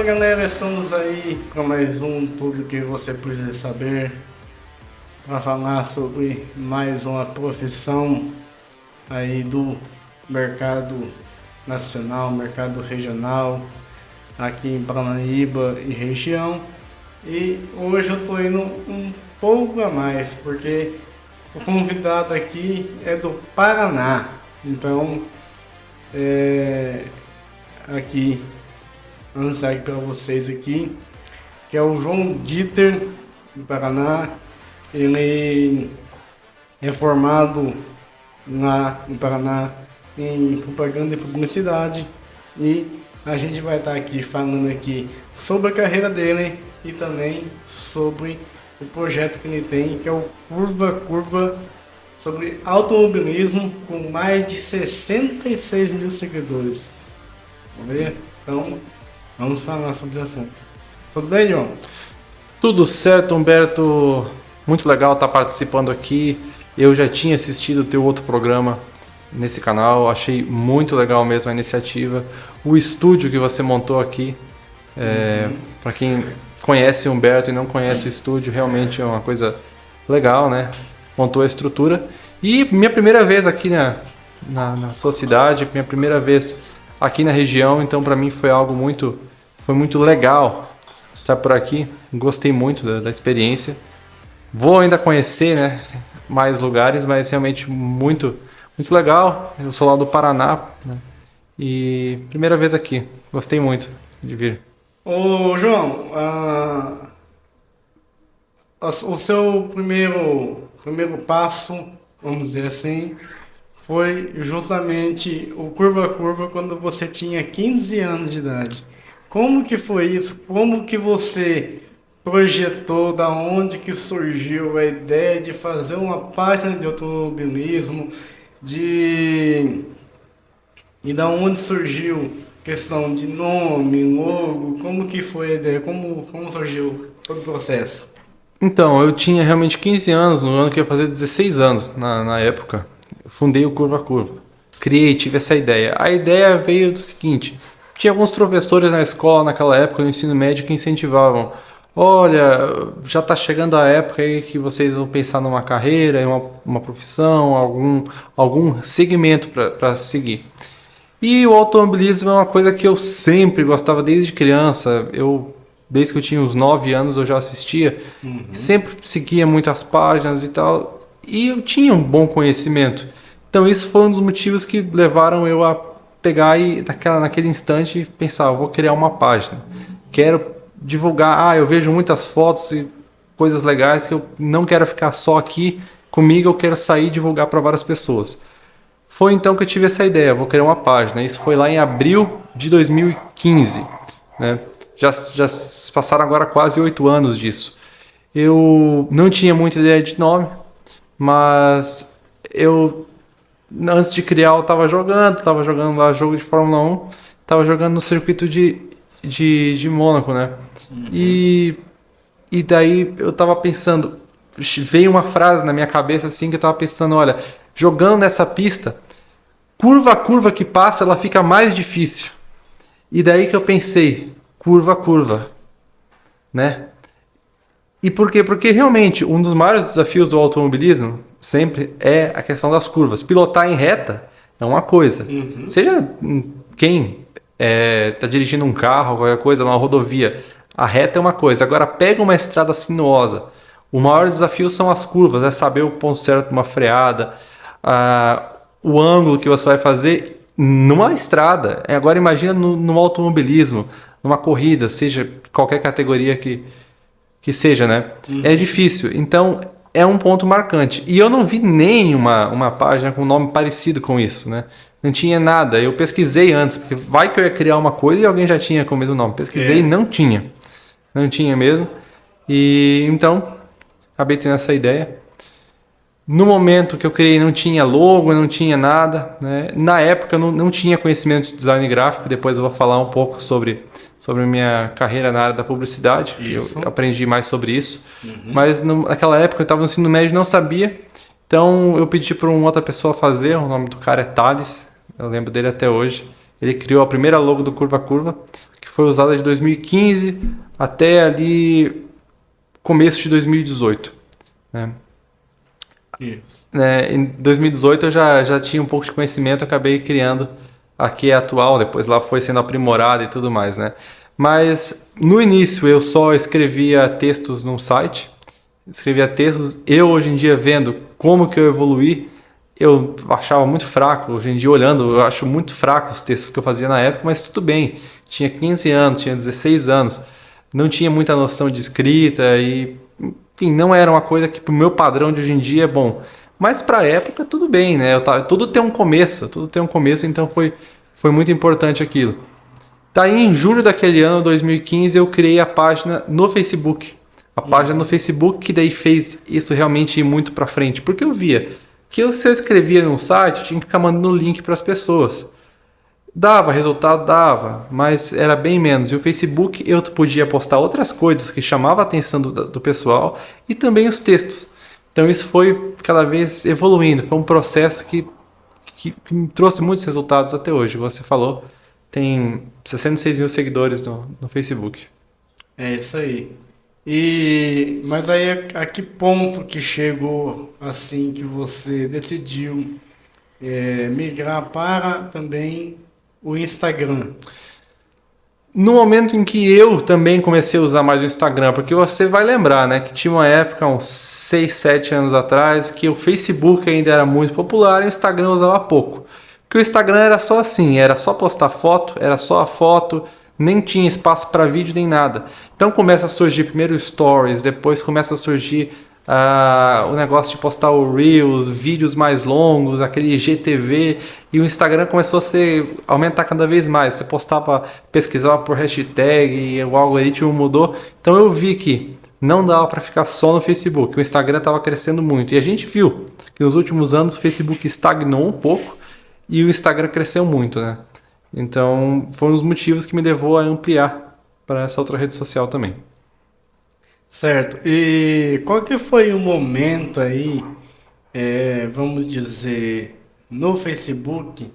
galera, estamos aí para mais um Tudo que você precisa saber, para falar sobre mais uma profissão aí do mercado nacional, mercado regional, aqui em Paranaíba e região. E hoje eu tô indo um pouco a mais, porque o convidado aqui é do Paraná, então aqui anunciar aqui para vocês aqui, que é o João Dieter, do Paraná. Ele é formado no Paraná em propaganda e publicidade, e a gente vai estar aqui falando aqui sobre a carreira dele e também sobre o projeto que ele tem, que é o Curva Curva, sobre automobilismo, com mais de 66 mil seguidores. Vamos ver? Então, vamos falar sobre o assunto. Tudo bem, João? Tudo certo, Humberto. Muito legal estar participando aqui. Eu já tinha assistido o teu outro programa nesse canal. Achei muito legal mesmo a iniciativa. O estúdio que você montou aqui. Para quem conhece o Humberto e não conhece o estúdio, realmente é uma coisa legal, né? Montou a estrutura. E minha primeira vez aqui na sua cidade, minha primeira vez aqui na região, então para mim foi muito legal estar por aqui. Gostei muito da experiência. Vou ainda conhecer, né, mais lugares, mas realmente muito legal. Eu sou lá do Paraná, né, e primeira vez aqui. Gostei muito de vir. Ô João, o seu primeiro passo, vamos dizer assim, foi justamente o Curva Curva quando você tinha 15 anos de idade. Como que foi isso? Como que você projetou, da onde que surgiu a ideia de fazer uma página de automobilismo, e da onde surgiu questão de nome, logo, como que foi a ideia, como surgiu todo o processo? Então, eu tinha realmente 15 anos, no ano que eu ia fazer 16 anos na época. Eu fundei o Curva Curva. Tive essa ideia. A ideia veio do seguinte: tinha alguns professores na escola naquela época, no ensino médio, que incentivavam. Olha, já está chegando a época aí que vocês vão pensar numa carreira, em uma profissão, algum segmento para seguir. E o automobilismo é uma coisa que eu sempre gostava desde criança. Desde que eu tinha uns 9 anos eu já assistia. Sempre seguia muitas páginas e tal. E eu tinha um bom conhecimento. Então isso foi um dos motivos que levaram eu a pegar e naquele instante pensar, eu vou criar uma página. Quero divulgar, eu vejo muitas fotos e coisas legais que eu não quero ficar só aqui comigo, eu quero sair e divulgar para várias pessoas. Foi então que eu tive essa ideia, vou criar uma página. Isso foi lá em abril de 2015, né? Já se passaram agora quase 8 anos disso. Eu não tinha muita ideia de nome, mas antes de criar, eu estava jogando lá jogo de Fórmula 1, estava jogando no circuito de Mônaco, né? E daí eu estava pensando, veio uma frase na minha cabeça assim que eu estava pensando, olha, jogando nessa pista, curva a curva que passa, ela fica mais difícil. E daí que eu pensei, curva a curva, né? E por quê? Porque realmente um dos maiores desafios do automobilismo sempre é a questão das curvas. Pilotar em reta é uma coisa. Seja quem está dirigindo um carro, qualquer coisa, uma rodovia, a reta é uma coisa. Agora pega uma estrada sinuosa. O maior desafio são as curvas, é saber o ponto certo de uma freada, o ângulo que você vai fazer numa estrada. Agora imagina no automobilismo, numa corrida, seja qualquer categoria que seja, né? É difícil. Então é um ponto marcante. E eu não vi nem uma página com nome parecido com isso, né? Não tinha nada. Eu pesquisei antes, porque vai que eu ia criar uma coisa e alguém já tinha com o mesmo nome. Pesquisei e não tinha. Não tinha mesmo. E então acabei tendo essa ideia. No momento que eu criei não tinha logo, não tinha nada, né? Na época eu não tinha conhecimento de design gráfico. Depois eu vou falar um pouco sobre a minha carreira na área da publicidade. Eu aprendi mais sobre isso. Mas naquela época eu estava no ensino médio e não sabia. Então eu pedi para uma outra pessoa fazer. O nome do cara é Thales. Eu lembro dele até hoje. Ele criou a primeira logo do Curva Curva, que foi usada de 2015 até ali começo de 2018, né? Isso. Em 2018 eu já tinha um pouco de conhecimento, acabei criando a que é atual, depois lá foi sendo aprimorada e tudo mais, né? Mas no início eu só escrevia textos num site, escrevia textos. Eu hoje em dia vendo como que eu evoluí, eu achava muito fraco. Hoje em dia olhando, eu acho muito fraco os textos que eu fazia na época, mas tudo bem. Tinha 15 anos, tinha 16 anos, não tinha muita noção de escrita e, enfim, não era uma coisa que pro meu padrão de hoje em dia é bom. Mas para a época tudo bem, né? Tudo tem um começo, então foi muito importante aquilo. Daí, em julho daquele ano, 2015, eu criei a página no Facebook. A página no Facebook que daí fez isso realmente ir muito para frente. Porque eu via que se eu escrevia num site, eu tinha que ficar mandando link para as pessoas. Dava, resultado dava, mas era bem menos. E o Facebook eu podia postar outras coisas que chamavam a atenção do pessoal e também os textos. Então isso foi cada vez evoluindo. Foi um processo que me trouxe muitos resultados até hoje. Você falou, tem 66 mil seguidores no Facebook. É isso aí. Mas aí a que ponto que chegou assim que você decidiu migrar para também o Instagram? No momento em que eu também comecei a usar mais o Instagram, porque você vai lembrar, né, que tinha uma época, uns 6, 7 anos atrás, que o Facebook ainda era muito popular e o Instagram usava pouco. Porque o Instagram era só assim, era só postar foto, era só a foto, nem tinha espaço para vídeo nem nada. Então começa a surgir primeiro stories, depois começa a surgir o negócio de postar o Reels, vídeos mais longos, aquele IGTV, e o Instagram começou a aumentar cada vez mais. Você postava, pesquisava por hashtag e o algoritmo mudou. Então eu vi que não dava para ficar só no Facebook, o Instagram estava crescendo muito. E a gente viu que nos últimos anos o Facebook estagnou um pouco e o Instagram cresceu muito, né? Então foi um dos motivos que me levou a ampliar para essa outra rede social também. Certo. E qual que foi o momento aí, vamos dizer, no Facebook,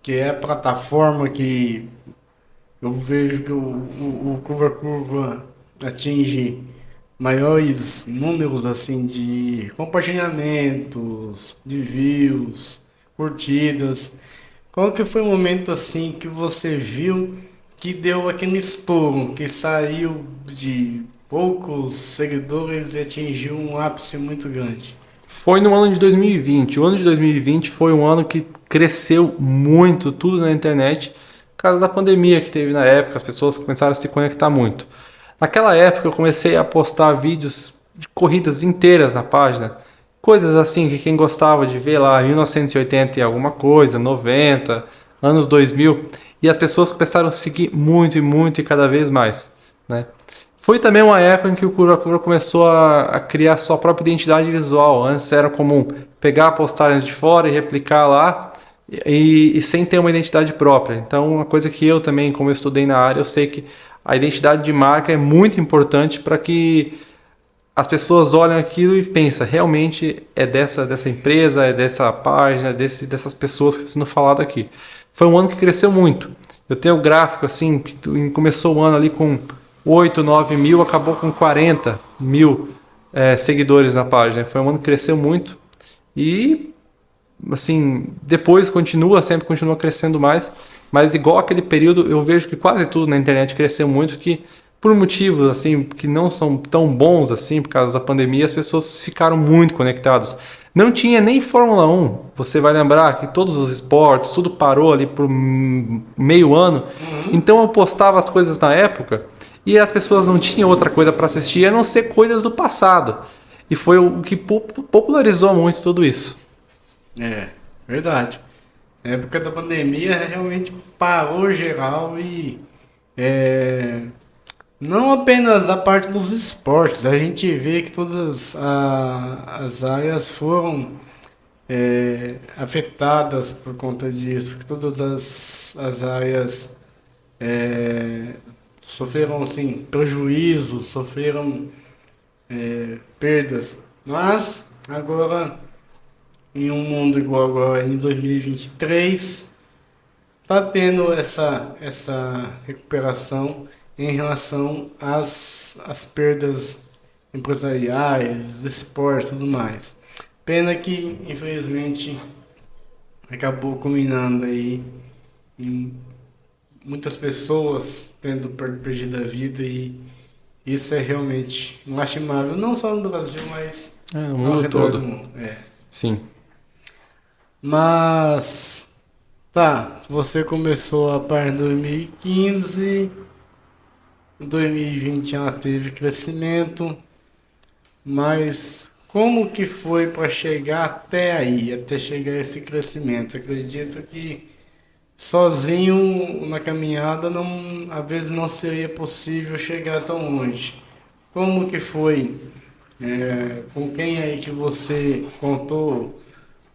que é a plataforma que eu vejo que o Curva Curva atinge maiores números assim de compartilhamentos, de views, curtidas. Qual que foi o momento assim que você viu que deu aquele estouro, que saiu de poucos seguidores e atingiu um ápice muito grande? Foi no ano de 2020. O ano de 2020 foi um ano que cresceu muito tudo na internet, por causa da pandemia que teve na época, as pessoas começaram a se conectar muito. Naquela época eu comecei a postar vídeos de corridas inteiras na página, coisas assim que quem gostava de ver lá, 1980 e alguma coisa, 90, anos 2000, e as pessoas começaram a seguir muito e muito e cada vez mais, né? Foi também uma época em que o Kurakura começou a criar sua própria identidade visual. Antes era comum pegar postagens de fora e replicar lá e sem ter uma identidade própria. Então, uma coisa que eu também, como eu estudei na área, eu sei que a identidade de marca é muito importante para que as pessoas olhem aquilo e pensam, realmente é dessa empresa, é dessa página, dessas pessoas que estão sendo falado aqui. Foi um ano que cresceu muito. Eu tenho o gráfico assim, que começou o ano ali com 8, 9 mil, acabou com 40 mil seguidores na página. Foi um ano que cresceu muito e, assim, depois sempre continua crescendo mais, mas igual aquele período, eu vejo que quase tudo na internet cresceu muito, que por motivos assim que não são tão bons assim, por causa da pandemia, as pessoas ficaram muito conectadas. Não tinha nem Fórmula 1. Você vai lembrar que todos os esportes, tudo parou ali por meio ano. Então eu postava as coisas na época e as pessoas não tinham outra coisa para assistir a não ser coisas do passado. E foi o que popularizou muito tudo isso. É, verdade. Na época da pandemia realmente parou geral e é, não apenas a parte dos esportes, a gente vê que todas as áreas foram afetadas por conta disso, que todas as áreas é, sofreram assim, prejuízos, sofreram perdas. Mas agora, em um mundo igual agora em 2023, tá tendo essa recuperação em relação às perdas empresariais, esportes e tudo mais. Pena que, infelizmente, acabou culminando aí em muitas pessoas tendo perdido a vida e isso é realmente lastimável, não só no Brasil, mas No ao mundo redor do todo. mundo. Sim. Mas, tá, você começou a par em 2015, em 2020 ela teve crescimento, mas como que foi para chegar até aí, até chegar a esse crescimento? Acredito que sozinho na caminhada não, às vezes não seria possível chegar tão longe. Como que foi? Com quem aí que você contou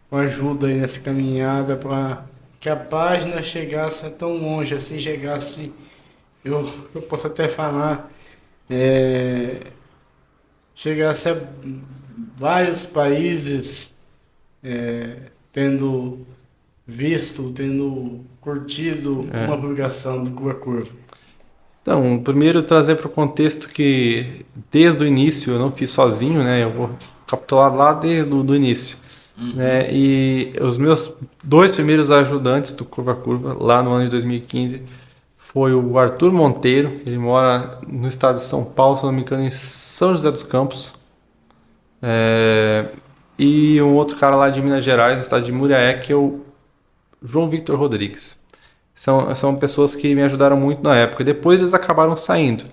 com ajuda aí nessa caminhada para que a página chegasse tão longe, assim, chegasse, eu posso até falar, é, chegasse a vários países tendo visto, tendo curtido uma publicação do Curva Curva. Então, primeiro trazer para o contexto que desde o início eu não fiz sozinho, né? Eu vou capitular lá desde o do início, né? E os meus dois primeiros ajudantes do Curva Curva, lá no ano de 2015, foi o Arthur Monteiro, ele mora no estado de São Paulo, se não me engano, em São José dos Campos, e um outro cara lá de Minas Gerais, no estado de Muriaé, que é o João Victor Rodrigues. São pessoas que me ajudaram muito na época. Depois eles acabaram saindo.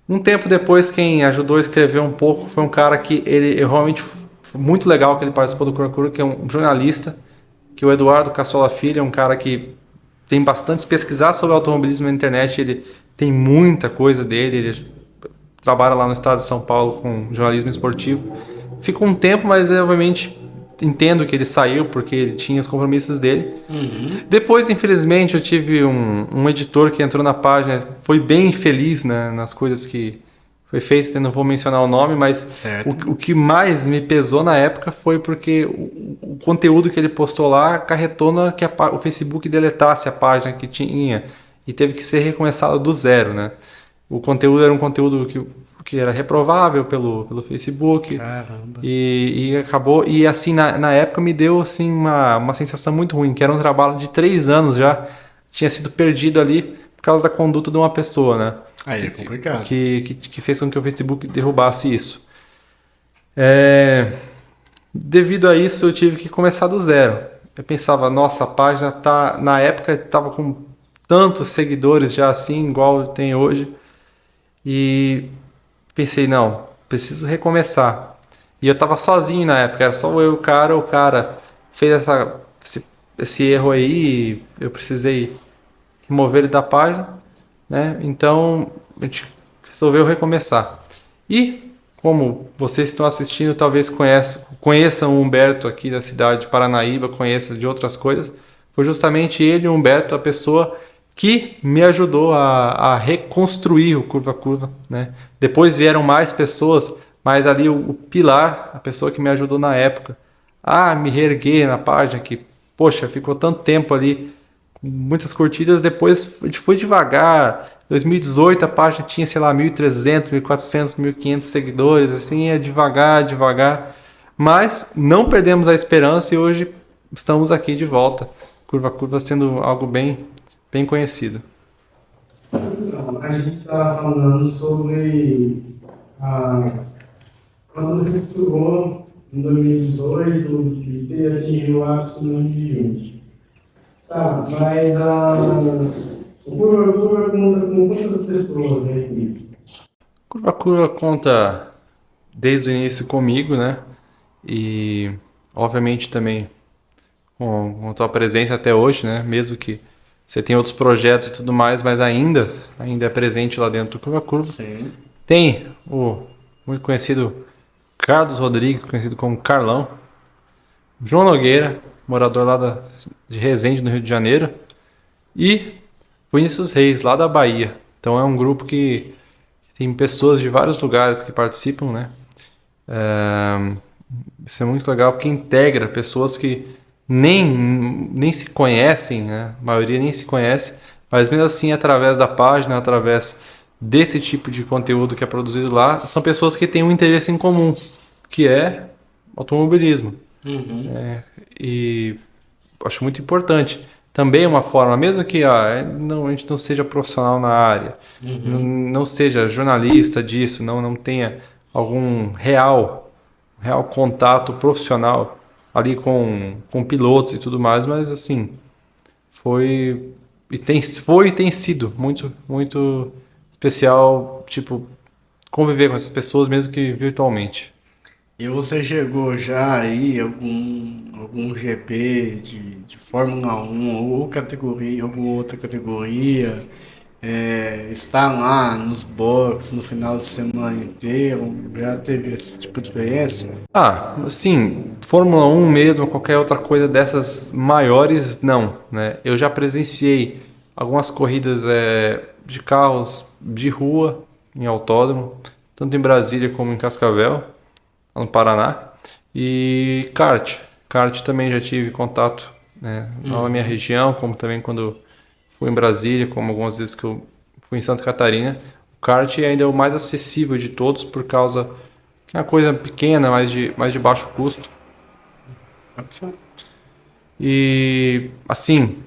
Um tempo depois, quem ajudou a escrever um pouco foi um cara que ele realmente foi muito legal que ele participou do Curacura, que é um jornalista, que é o Eduardo Cassola Filho, é um cara que tem bastante pesquisar sobre automobilismo na internet, ele tem muita coisa dele, ele trabalha lá no estado de São Paulo com jornalismo esportivo. Ficou um tempo, mas eu, obviamente entendo que ele saiu porque ele tinha os compromissos dele. Depois, infelizmente, eu tive um editor que entrou na página, foi bem feliz, né, nas coisas que foi feito, eu não vou mencionar o nome, mas o que mais me pesou na época foi porque o conteúdo que ele postou lá acarretou que o Facebook deletasse a página que tinha e teve que ser recomeçado do zero, né? O conteúdo era um conteúdo que era reprovável pelo Facebook. Caramba. E acabou. E assim, na época me deu assim, uma sensação muito ruim, que era um trabalho de 3 anos já, tinha sido perdido ali por causa da conduta de uma pessoa, né? Aí é complicado. Que fez com que o Facebook derrubasse isso. Devido a isso, eu tive que começar do zero. Eu pensava, nossa, a página tá. Na época estava com tantos seguidores já assim, igual tem hoje. E pensei, não, preciso recomeçar. E eu estava sozinho na época, era só eu e o cara fez esse erro aí, e eu precisei remover ele da página, né? Então a gente resolveu recomeçar. E como vocês estão assistindo, talvez conheçam o Humberto aqui da cidade de Paranaíba, conheçam de outras coisas, foi justamente ele, o Humberto, a pessoa que me ajudou a reconstruir o Curva Curva, né? Depois vieram mais pessoas, mas ali o pilar, a pessoa que me ajudou na época, a me reerguer na página, que, poxa, ficou tanto tempo ali, muitas curtidas, depois a gente foi devagar. 2018 a página tinha, sei lá, 1.300, 1.400, 1.500 seguidores, assim, é devagar. Mas não perdemos a esperança e hoje estamos aqui de volta. Curva Curva sendo algo bem conhecido. A gente estava falando sobre quando você estudou em 2018 e ter atingido o ápice em 2020. Tá, mas o Curva Curva conta com quantas pessoas aí? Curva Curva conta desde o início comigo, né? E obviamente também com a tua presença até hoje, né? Mesmo que você tenha outros projetos e tudo mais, mas ainda é presente lá dentro do Curva Curva. Sim. Tem o muito conhecido Carlos Rodrigues, conhecido como Carlão, João Nogueira, morador lá de Resende, no Rio de Janeiro, e Vinícius Reis, lá da Bahia. Então é um grupo que tem pessoas de vários lugares que participam, né? Isso é muito legal porque integra pessoas que nem se conhecem, né? A maioria nem se conhece, mas mesmo assim, através da página, através desse tipo de conteúdo que é produzido lá, são pessoas que têm um interesse em comum, que é automobilismo. Uhum. E acho muito importante. Também é uma forma, mesmo que a gente não seja profissional na área, Uhum. não seja jornalista disso, não tenha algum real contato profissional ali com pilotos e tudo mais, mas assim, foi e tem sido muito especial, tipo, conviver com essas pessoas mesmo que virtualmente. E você chegou já aí algum GP de Fórmula 1 ou categoria, alguma outra categoria, está lá nos boxes no final de semana inteiro, já teve esse tipo de experiência? Ah, assim, Fórmula 1 mesmo, qualquer outra coisa dessas maiores, não, né? Eu já presenciei algumas corridas de carros de rua em autódromo, tanto em Brasília como em Cascavel, lá no Paraná. E kart. Kart também já tive contato, né, lá na minha Uhum. região, como também quando fui em Brasília, como algumas vezes que eu fui em Santa Catarina. O kart ainda é o mais acessível de todos por causa que é uma coisa pequena, mais de baixo custo. E assim,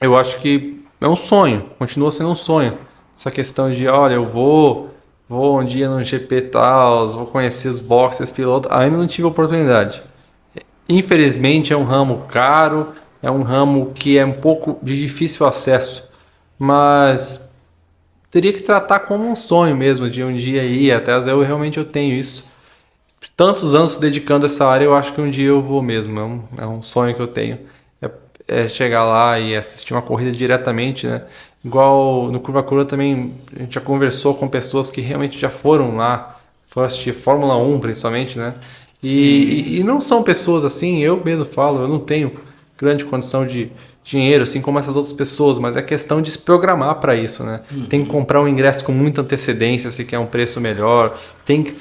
eu acho que é um sonho, continua sendo um sonho. Essa questão de, olha, vou um dia no GP tal, vou conhecer os boxes, pilotos, ainda não tive oportunidade. Infelizmente é um ramo caro, é um ramo que é um pouco de difícil acesso, mas teria que tratar como um sonho mesmo de um dia ir, até eu realmente eu tenho isso. Tantos anos se dedicando a essa área, eu acho que um dia eu vou mesmo. É um sonho que eu tenho. É, é chegar lá e assistir uma corrida diretamente, né? Igual no Curva Curva também, a gente já conversou com pessoas que realmente já foram lá, foram assistir Fórmula 1 principalmente, né? Sim. E não são pessoas assim, eu mesmo falo, eu não tenho grande condição de dinheiro, assim como essas outras pessoas, mas é questão de se programar para isso, né? Tem que Uhum. comprar um ingresso com muita antecedência se quer um preço melhor, tem que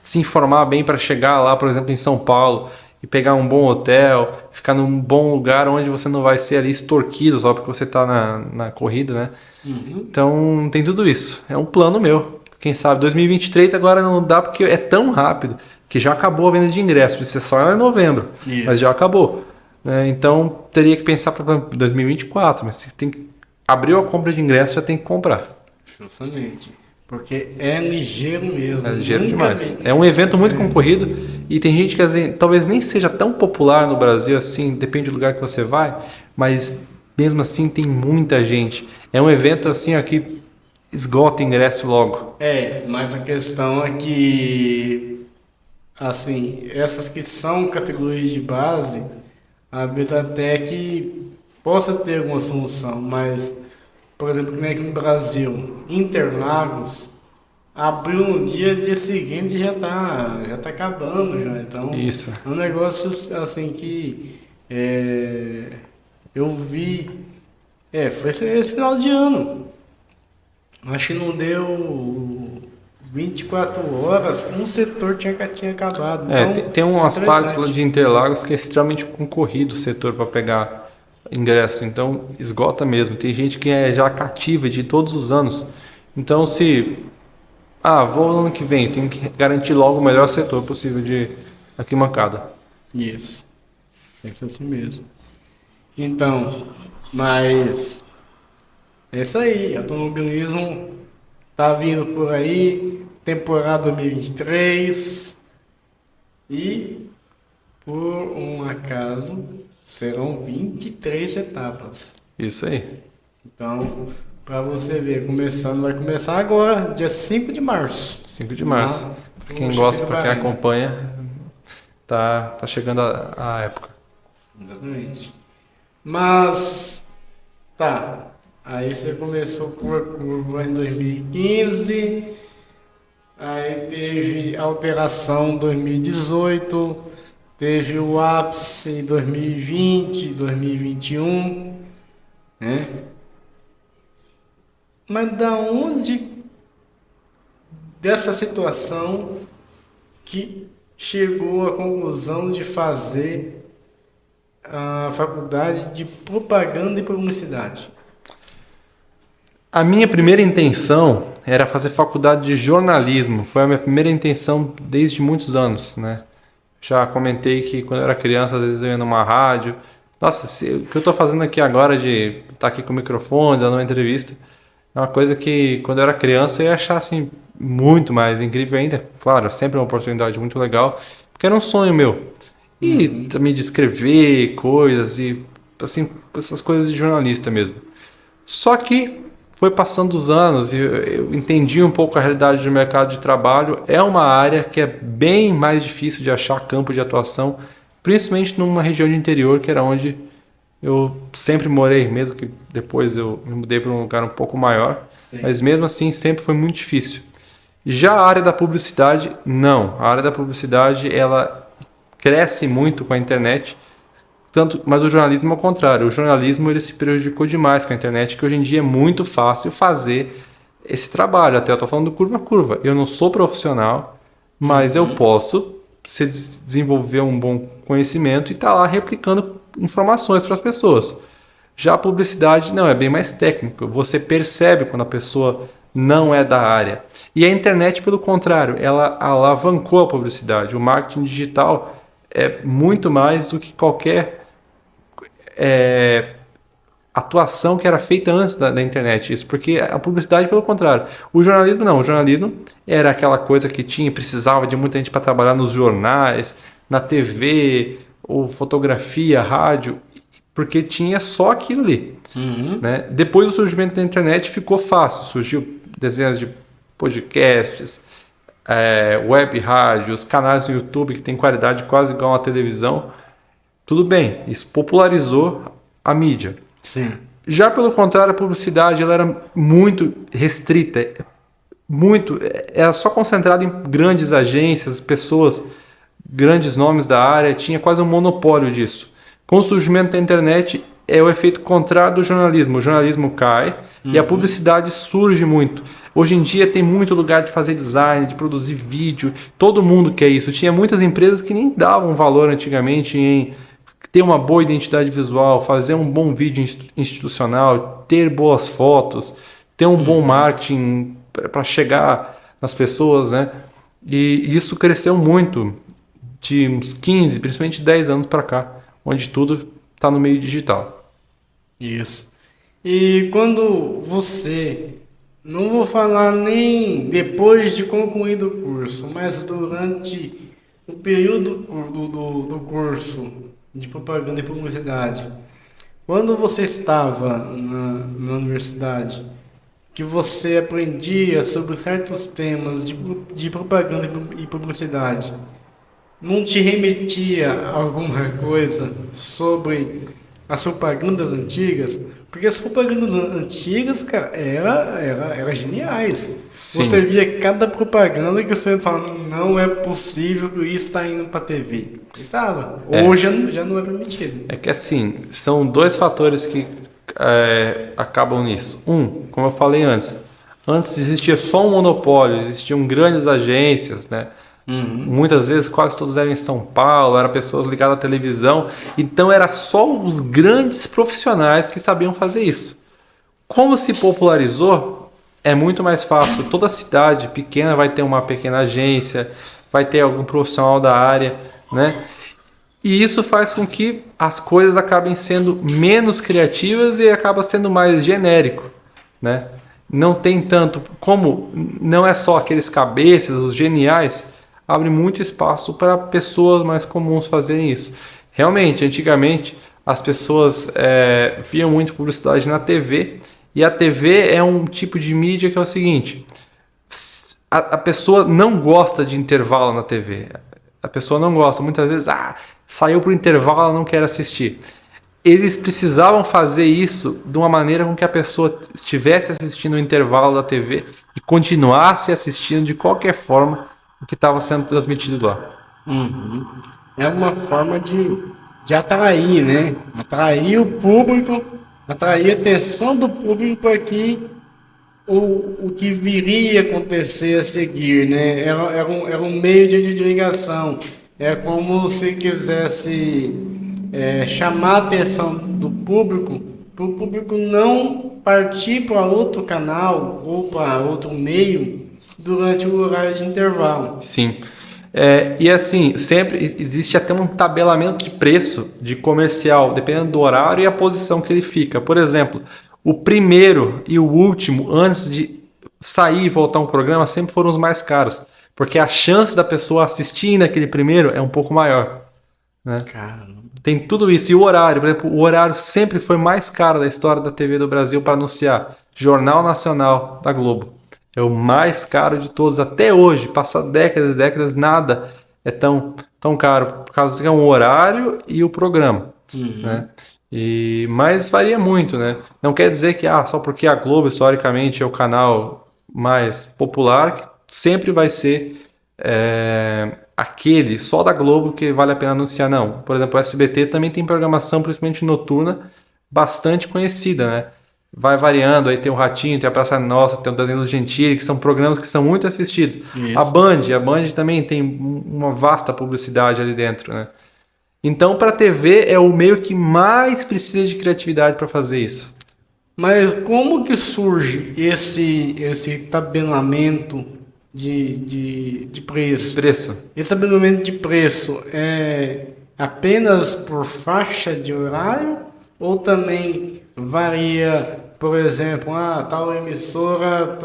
se informar bem para chegar lá, por exemplo, em São Paulo e pegar um bom hotel, ficar num bom lugar onde você não vai ser ali extorquido só porque você está na corrida, né? Uhum. Então tem tudo isso. É um plano meu. Quem sabe 2023 agora não dá porque é tão rápido que já acabou a venda de ingressos. Isso é só em novembro, mas já Isso. acabou. Né? Então teria que pensar para 2024, mas se tem que abriu a compra de ingressos já tem que comprar. Justamente. Porque é ligeiro É mesmo. ligeiro Nunca demais. vi. É um evento muito concorrido e tem gente que assim, talvez nem seja tão popular no Brasil assim, depende do lugar que você vai, mas mesmo assim tem muita gente. É um evento assim ó, que esgota ingresso logo. Mas a questão é que, assim, essas que são categorias de base, às vezes até que possa ter alguma solução, mas, por exemplo, que nem aqui no Brasil, Interlagos, abriu no dia seguinte já tá acabando já. Então, Isso. é um negócio assim que eu vi, foi esse final de ano. Acho que não deu 24 horas, um setor tinha acabado. É, Então, tem umas partes lá interessante. de Interlagos que é extremamente concorrido o setor para pegar ingresso, então esgota mesmo. Tem gente que é já cativa de todos os anos. Então se vou no ano que vem, tenho que garantir logo o melhor setor possível de arquibancada. Isso, tem que ser assim mesmo. Então, mas é isso aí, automobilismo tá vindo por aí, temporada 2023 e, por um acaso, serão 23 etapas. Isso aí. Então, para você ver, vai começar agora, dia 5 de março, 5 de março. lá Para no quem GP gosta, do para quem Bahrein. acompanha, tá chegando a época. Exatamente. Mas, tá. Aí você começou com a curva em 2015, aí teve alteração em 2018, teve o ápice em 2020, 2021, né? Mas da onde dessa situação que chegou à conclusão de fazer a faculdade de propaganda e publicidade? A minha primeira intenção era fazer faculdade de jornalismo. Foi a minha primeira intenção desde muitos anos, né? Já comentei que quando eu era criança, às vezes eu ia numa rádio. Nossa, o que eu estou fazendo aqui agora de estar aqui com o microfone, dando uma entrevista, é uma coisa que quando eu era criança eu ia achar assim, muito mais incrível ainda. Claro, sempre uma oportunidade muito legal, porque era um sonho meu. E também de escrever coisas e assim, essas coisas de jornalista mesmo. Só que foi passando os anos e eu entendi um pouco a realidade do mercado de trabalho. É uma área que é bem mais difícil de achar campo de atuação, principalmente numa região de interior, que era onde eu sempre morei, mesmo que depois eu me mudei para um lugar um pouco maior. Sim. Mas mesmo assim sempre foi muito difícil. Já a área da publicidade, não. A área da publicidade, ela cresce muito com a internet. Tanto, mas o jornalismo é o contrário. O jornalismo ele se prejudicou demais com a internet, que hoje em dia é muito fácil fazer esse trabalho. Até eu estou falando do curva a curva. Eu não sou profissional, mas eu posso desenvolver um bom conhecimento e estar lá replicando informações para as pessoas. Já a publicidade não, é bem mais técnico. Você percebe quando a pessoa não é da área. E a internet, pelo contrário, ela alavancou a publicidade. O marketing digital é muito mais do que qualquer atuação que era feita antes da internet. Isso porque a publicidade, pelo contrário. O jornalismo não. O jornalismo era aquela coisa que precisava de muita gente para trabalhar nos jornais, na TV, ou fotografia, rádio, porque tinha só aquilo ali. Né? Depois do surgimento da internet ficou fácil. Surgiu dezenas de podcasts, web rádios, canais no YouTube que tem qualidade quase igual à televisão. Tudo bem, isso popularizou a mídia. Sim. Já pelo contrário, a publicidade ela era muito restrita, era só concentrada em grandes agências, pessoas, grandes nomes da área, tinha quase um monopólio disso. Com o surgimento da internet, é o efeito contrário do jornalismo. O jornalismo cai e a publicidade surge muito. Hoje em dia tem muito lugar de fazer design, de produzir vídeo. Todo mundo quer isso. Tinha muitas empresas que nem davam valor antigamente em ter uma boa identidade visual, fazer um bom vídeo institucional, ter boas fotos, ter um bom marketing para chegar nas pessoas, né? E isso cresceu muito de uns 15, principalmente 10 anos para cá, onde tudo está no meio digital. Isso. E quando você, não vou falar nem depois de concluído o curso, mas durante o período do curso de propaganda e publicidade, quando você estava na universidade, que você aprendia sobre certos temas de propaganda e publicidade, não te remetia a alguma coisa sobre as propagandas antigas? Porque as propagandas antigas, cara, eram geniais. Sim. Você via cada propaganda que você fala, não é possível que isso está indo para TV. E tava. Hoje já não é permitido. É que assim, são dois fatores que acabam nisso. Como eu falei antes existia só um monopólio, existiam grandes agências, né? Muitas vezes, quase todos eram em São Paulo, eram pessoas ligadas à televisão, então era só os grandes profissionais que sabiam fazer isso. Como se popularizou, é muito mais fácil. Toda cidade pequena vai ter uma pequena agência, vai ter algum profissional da área, né? E isso faz com que as coisas acabem sendo menos criativas e acaba sendo mais genérico, né? Não tem tanto, como não é só aqueles cabeças, os geniais, abre muito espaço para pessoas mais comuns fazerem isso. Realmente, antigamente, as pessoas viam muito publicidade na TV, e a TV é um tipo de mídia que é o seguinte, a pessoa não gosta de intervalo na TV. A pessoa não gosta. Muitas vezes, saiu para o intervalo, ela não quer assistir. Eles precisavam fazer isso de uma maneira com que a pessoa estivesse assistindo o intervalo da TV e continuasse assistindo de qualquer forma o que estava sendo transmitido lá. É uma forma de atrair, né? Atrair o público, atrair a atenção do público para que o que viria a acontecer a seguir, né? Era um meio de ligação. É como se quisesse chamar a atenção do público, para o público não partir para outro canal ou para outro meio durante o horário de intervalo. Sim. E assim, sempre existe até um tabelamento de preço de comercial, dependendo do horário e a posição que ele fica. Por exemplo, o primeiro e o último, antes de sair e voltar um programa, sempre foram os mais caros. Porque a chance da pessoa assistir naquele primeiro é um pouco maior. Né? Caramba. Tem tudo isso. E o horário, por exemplo, o horário sempre foi mais caro da história da TV do Brasil para anunciar. Jornal Nacional da Globo. É o mais caro de todos. Até hoje, passa décadas e décadas, nada é tão caro. Por causa que é um horário e o programa. Né? Mas varia muito, né? Não quer dizer que só porque a Globo, historicamente, é o canal mais popular, que sempre vai ser aquele só da Globo que vale a pena anunciar. Não. Por exemplo, o SBT também tem programação, principalmente noturna, bastante conhecida, né? Vai variando, aí tem o Ratinho, tem a Praça Nossa, tem o Danilo Gentili, que são programas que são muito assistidos. Isso. A Band também tem uma vasta publicidade ali dentro, né? Então, para a TV é o meio que mais precisa de criatividade para fazer isso. Mas como que surge esse tabelamento de preço? Esse tabelamento de preço é apenas por faixa de horário ou também varia, por exemplo, tal emissora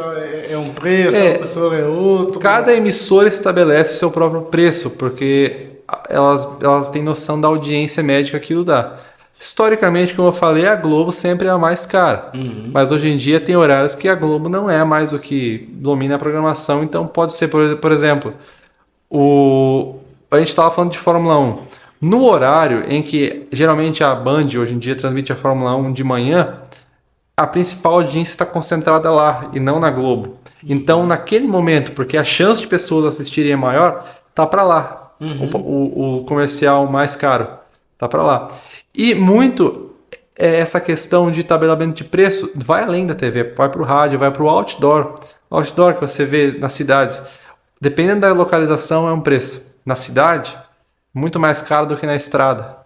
é um preço, outra emissora é outro? Cada emissora estabelece o seu próprio preço, porque elas têm noção da audiência média que aquilo dá. Historicamente, como eu falei, a Globo sempre é a mais cara. Mas hoje em dia tem horários que a Globo não é mais o que domina a programação. Então pode ser, por exemplo, a gente estava falando de Fórmula 1. No horário em que geralmente a Band hoje em dia transmite a Fórmula 1 de manhã, a principal audiência está concentrada lá e não na Globo. Então, naquele momento, porque a chance de pessoas assistirem é maior, tá para lá. O comercial mais caro tá para lá. E muito essa questão de tabelamento de preço vai além da TV, vai para o rádio, vai para o outdoor. Outdoor que você vê nas cidades, dependendo da localização, é um preço. Na cidade, muito mais caro do que na estrada,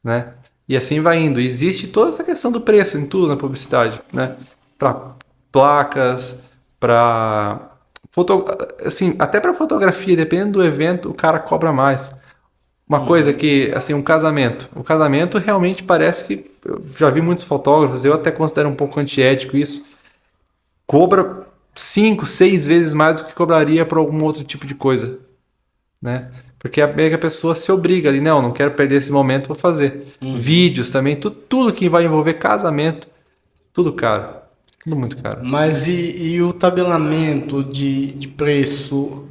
né? E assim vai indo. Existe toda essa questão do preço em tudo na publicidade, né? Para placas, para assim, até para fotografia, dependendo do evento, o cara cobra mais. Uma coisa que, assim, um casamento. O casamento realmente parece que, eu já vi muitos fotógrafos, eu até considero um pouco antiético isso, cobra 5, 6 vezes mais do que cobraria para algum outro tipo de coisa, né? Porque é meio que a pessoa se obriga ali, não quero perder esse momento, vou fazer. Vídeos também, tudo que vai envolver casamento, tudo caro. Tudo muito caro. Mas e o tabelamento de preço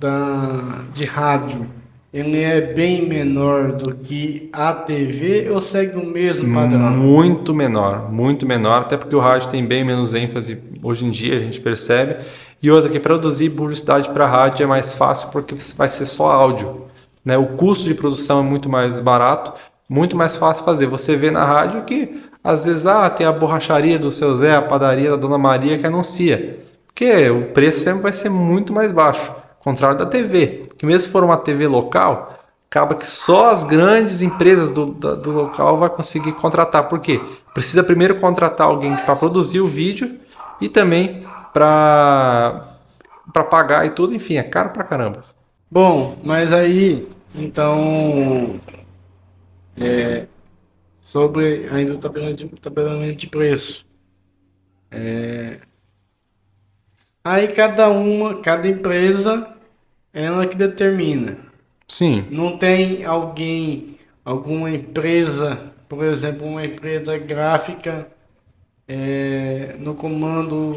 de rádio? Ele é bem menor do que a TV ou segue o mesmo padrão? Muito menor, até porque o rádio tem bem menos ênfase hoje em dia, a gente percebe. E outra, que produzir publicidade para rádio é mais fácil porque vai ser só áudio, né? O custo de produção é muito mais barato, muito mais fácil fazer. Você vê na rádio que às vezes tem a borracharia do seu Zé, a padaria da Dona Maria que anuncia, porque o preço sempre vai ser muito mais baixo. Contrário da TV, que mesmo se for uma TV local, acaba que só as grandes empresas do local vai conseguir contratar. Por quê? Precisa primeiro contratar alguém para produzir o vídeo e também para pagar e tudo. Enfim, é caro pra caramba. Bom, mas aí, então, sobre ainda o tabelamento de preço. Aí cada empresa, ela que determina. Sim. Não tem alguma empresa, por exemplo, uma empresa gráfica no comando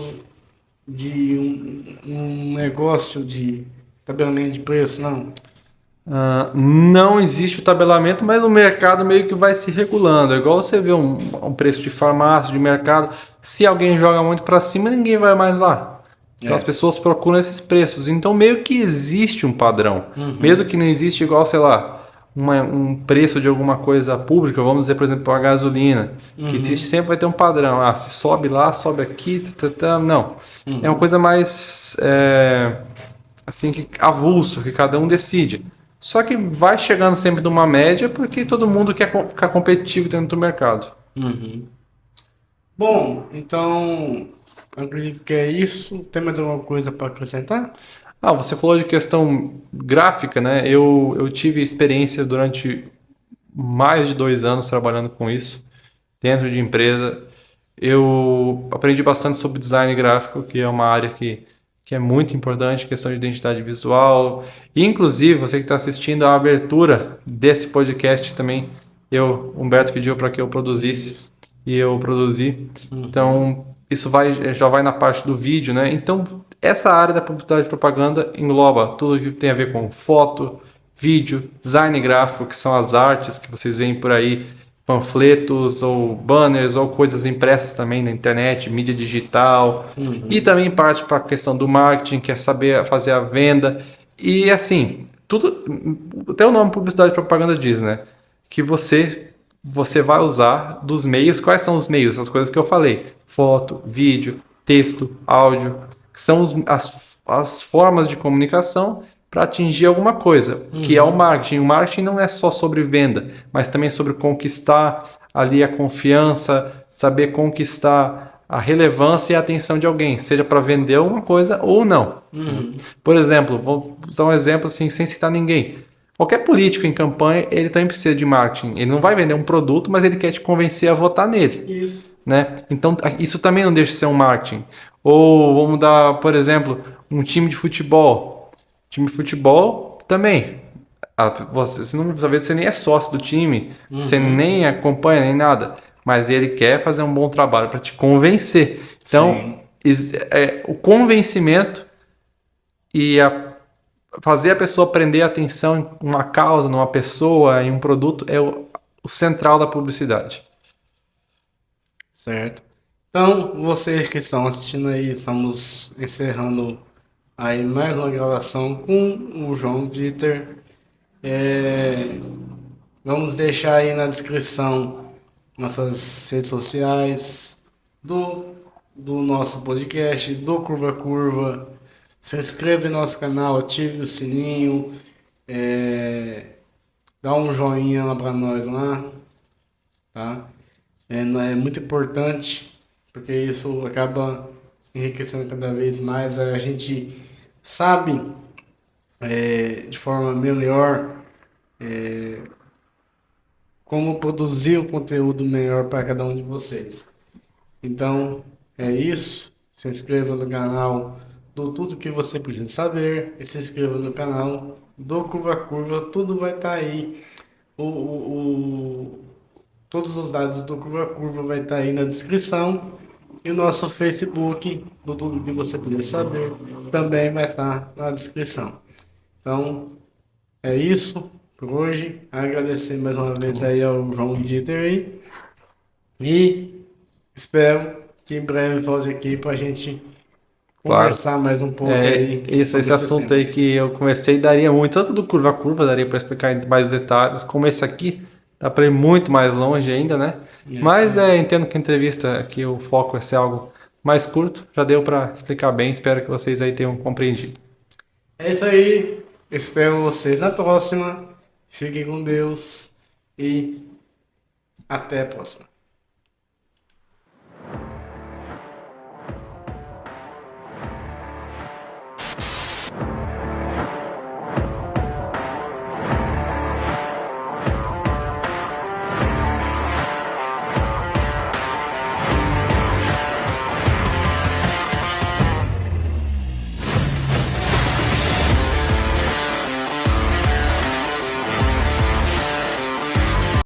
de um negócio de tabelamento de preço, não? Não existe o tabelamento, mas o mercado meio que vai se regulando. É igual você vê um preço de farmácia, de mercado. Se alguém joga muito para cima, ninguém vai mais lá. Então as pessoas procuram esses preços. Então meio que existe um padrão. Mesmo que não existe igual, sei lá, um preço de alguma coisa pública, vamos dizer, por exemplo, a gasolina. Que existe, sempre vai ter um padrão. Se sobe lá, sobe aqui, não. É uma coisa mais assim, que avulso, que cada um decide. Só que vai chegando sempre numa média porque todo mundo quer ficar competitivo dentro do mercado. Uhum. Bom, então, acredito que é isso. Tem mais alguma coisa para acrescentar? Ah, você falou de questão gráfica, né? Eu tive experiência durante mais de 2 anos trabalhando com isso, dentro de empresa. Eu aprendi bastante sobre design gráfico, que é uma área que é muito importante, questão de identidade visual. E, inclusive, você que está assistindo a abertura desse podcast também, Humberto pediu para que eu produzisse e eu produzi. Então, isso já vai na parte do vídeo, né? Então, essa área da publicidade e propaganda engloba tudo que tem a ver com foto, vídeo, design gráfico, que são as artes que vocês veem por aí, panfletos ou banners ou coisas impressas também na internet, mídia digital. E também parte para a questão do marketing, que é saber fazer a venda. E assim, tudo, até o nome publicidade e propaganda diz, né? Que você vai usar dos meios. Quais são os meios? As coisas que eu falei: foto, vídeo, texto, áudio, que são as formas de comunicação para atingir alguma coisa, que é o marketing. O marketing não é só sobre venda, mas também sobre conquistar ali a confiança, saber conquistar a relevância e a atenção de alguém, seja para vender alguma coisa ou não. Por exemplo, vou usar um exemplo assim, sem citar ninguém. Qualquer político em campanha, ele também precisa de marketing. Ele não vai vender um produto, mas ele quer te convencer a votar nele. Isso. Né? Então, isso também não deixa de ser um marketing. Ou vamos dar, por exemplo, um time de futebol. Time de futebol também. Você não, às vezes você nem é sócio do time, você nem acompanha nem nada, mas ele quer fazer um bom trabalho para te convencer. Então, o convencimento e fazer a pessoa prender atenção em uma causa, numa pessoa, em um produto, é o central da publicidade. Certo. Então, vocês que estão assistindo aí, estamos encerrando aí mais uma gravação com o João Dieter. Vamos deixar aí na descrição nossas redes sociais do nosso podcast, do Curva Curva. Se inscreva em nosso canal, ative o sininho, dá um joinha lá para nós lá, tá? É muito importante, porque isso acaba enriquecendo cada vez mais. A gente sabe de forma melhor como produzir um conteúdo melhor para cada um de vocês. Então, é isso. Se inscreva no canal do Tudo Que Você Precisa Saber. E se inscreva no canal do Curva Curva. Tudo vai estar aí. Todos os dados do Curva Curva vai estar aí na descrição. E o nosso Facebook, do Tudo Que Você Precisa Saber, também vai estar na descrição. Então, é isso por hoje. Agradecer mais uma vez aí ao João Dieter aí. E espero que em breve volte aqui para a gente Claro. conversar mais um pouco aí. Esse assunto aí que eu comecei daria muito, tanto do curva a curva, daria para explicar em mais detalhes, como esse aqui, dá para ir muito mais longe ainda, né? Mas entendo que a entrevista aqui o foco é ser algo mais curto, já deu para explicar bem, espero que vocês aí tenham compreendido. É isso aí. Espero vocês na próxima. Fiquem com Deus e até a próxima.